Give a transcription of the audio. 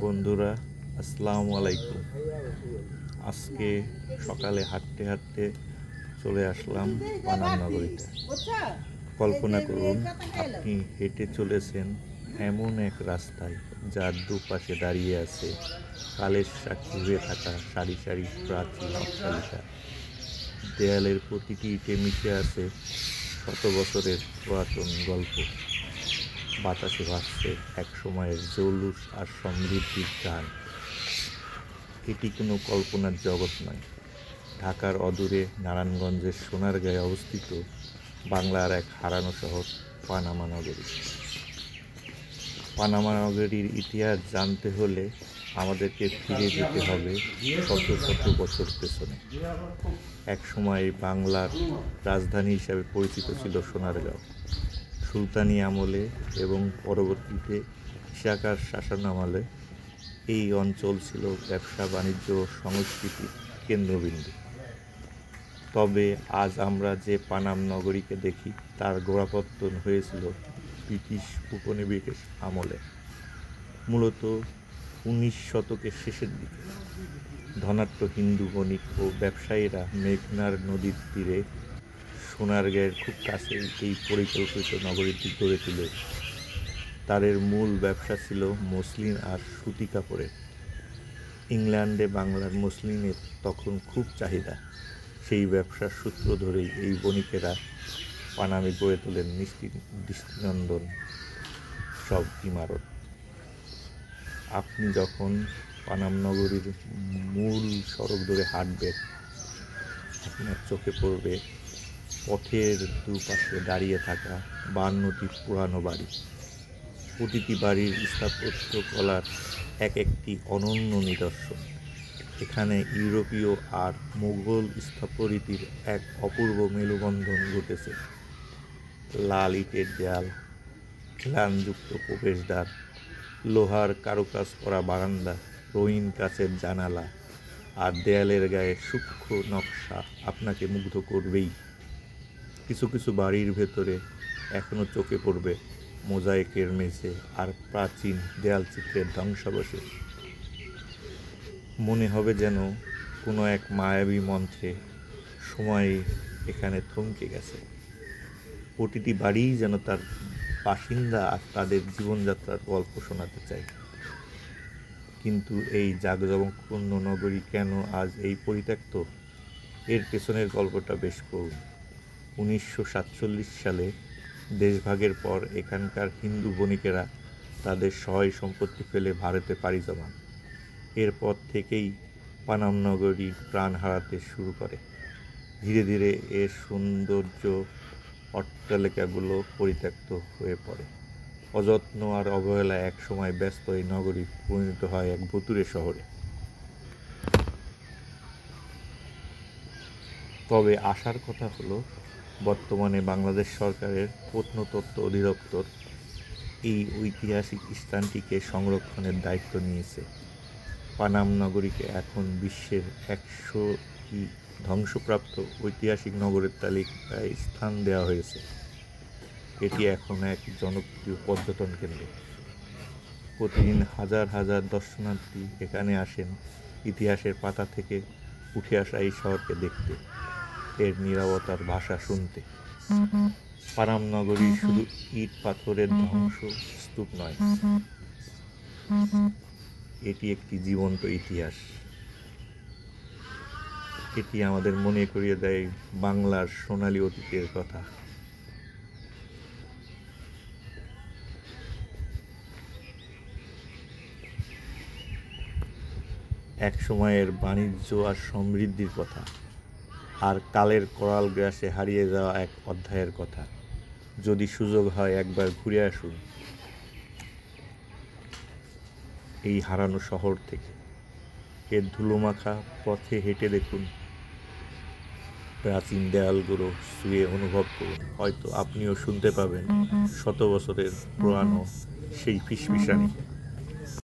বন্ধুরা, আসসালামু আলাইকুম। আজকে সকালে হাঁটতে হাঁটতে চলে আসলাম পানাম নগরীতে। কল্পনা করুন, আপনি হেঁটে চলেছেন এমন এক রাস্তায় যার দুপাশে দাঁড়িয়ে আছে কালের সাক্ষী হয়ে থাকা সারি সারি প্রাচীন অট্টালিকা। দেয়ালের প্রতিটি ইটে মিশে আছে শত বছরের পুরাতন গল্প। বাতাসে ভাসছে এক সময়ের জৌলুস আর সমৃদ্ধির গান। এটি কোনো কল্পনার জগৎ নয়। ঢাকার অদূরে নারায়ণগঞ্জের সোনারগাঁয়ে অবস্থিত বাংলার এক হারানো শহর পানামা নগরী। পানামা নগরীর ইতিহাস জানতে হলে আমাদেরকে ফিরে যেতে হবে শত শত বছর পেছনে। এক সময় বাংলার রাজধানী হিসাবে পরিচিত ছিল সোনারগাঁও। সুলতানি আমলে এবং পরবর্তীতে ইশাকার শাসনামলে এই অঞ্চল ছিল ব্যবসা বাণিজ্য ও সংস্কৃতির কেন্দ্রবিন্দু। তবে আজ আমরা যে পানাম নগরীকে দেখি তার গোড়াপত্তন হয়েছিল ব্রিটিশ উপনিবেশ আমলে, মূলত 19 শতকের শেষের দিকে। ধনাঢ্য হিন্দু বণিক ও ব্যবসায়ীরা মেঘনার নদীর তীরে সোনারগাঁয়ের খুব কাছেই এই পরিকল্পিত নগরীটি গড়ে তুলে। তাদের মূল ব্যবসা ছিল মসলিন আর সুতি কাপড়ের। ইংল্যান্ডে বাংলার মসলিনের তখন খুব চাহিদা। সেই ব্যবসার সূত্র ধরেই এই বণিকেরা পানামে গড়ে তোলেন দৃষ্টিনন্দন সব ইমারত। আপনি যখন পানাম নগরীর মূল সড়ক ধরে হাঁটবেন, আপনার চোখে পড়বে পথের দুপাশে দাঁড়িয়ে থাকা 52টি পুরানো বাড়ি। প্রতিটি বাড়ির স্থাপত্য কলার এক একটি অনন্য নিদর্শন। এখানে ইউরোপীয় আর মুঘল স্থাপত্যরীতির এক অপূর্ব মেলবন্ধন ঘটেছে। লাল ইটের দেয়াল, খিলানযুক্ত প্রবেশদ্বার, লোহার কারুকাজ করা বারান্দা, রঙিন কাচের জানালা আর দেয়ালের গায়ে সূক্ষ্ম নকশা আপনাকে মুগ্ধ করবেই। কিছু কিছু বাড়ির ভেতরে এখনও চোখে পড়বে মোজাইকের মেঝে আর প্রাচীন দেয়ালচিত্রের ধ্বংসাবশেষ। মনে হবে যেন কোনো এক মায়াবী মন্ত্রে সময় এখানে থমকে গেছে। প্রতিটি বাড়িই যেন তার বাসিন্দা আর তাদের জীবনযাত্রার গল্প শোনাতে চায়। কিন্তু এই জাঁকজমকপূর্ণ নগরী কেন আজ এই পরিত্যক্ত? এর পেছনের গল্পটা বেশ করুন। 1947 সালে দেশভাগের পর এখানকার হিন্দু বণিকেরা তাদের সহায় সম্পত্তি ফেলে ভারতে পাড়ি জমান। এরপর থেকেই পানাম নগরী প্রাণ হারাতে শুরু করে। ধীরে ধীরে এর সৌন্দর্য অট্টালিকাগুলো পরিত্যক্ত হয়ে পড়ে। অযত্ন আর অবহেলায় একসময় ব্যস্ত এই নগরী পরিণত হয় এক ভুতুড়ে শহরে। তবে আসার কথা হলো, বর্তমানে বাংলাদেশ সরকারের প্রত্নতত্ত্ব অধিদপ্তর এই ঐতিহাসিক স্থানটিকে সংরক্ষণের দায়িত্ব নিয়েছে। পানাম নগরীকে এখন বিশ্বের 100টি ধ্বংসপ্রাপ্ত ঐতিহাসিক নগরের তালিকায় স্থান দেওয়া হয়েছে। এটি এখন এক জনপ্রিয় পর্যটন কেন্দ্র। প্রতিদিন হাজার হাজার দর্শনার্থী এখানে আসেন ইতিহাসের পাতা থেকে উঠে আসা এই শহরকে দেখতে, এর নীরবতার ভাষা শুনতে। পানাম নগরী শুধু ইট পাথরের ধ্বংসস্তূপ নয়, এটি একটি জীবন্ত ইতিহাস। এটি আমাদের মনে করিয়ে দেয় বাংলার সোনালী অতীতের কথা। এক সময়ের বাণিজ্য আর সমৃদ্ধির কথা, আর কালের করাল গ্রাসে হারিয়ে যাওয়া এক অধ্যায়ের কথা। যদি সুযোগ হয় একবার ঘুরে আসুন এই হারানো শহর থেকে। এর ধুলোমাখা পথে হেঁটে দেখুন, প্রাচীন দেয়ালগুলো শুয়ে অনুভব করুন। হয়তো আপনিও শুনতে পাবেন শত বছরের পুরানো সেই ফিসফিসানি।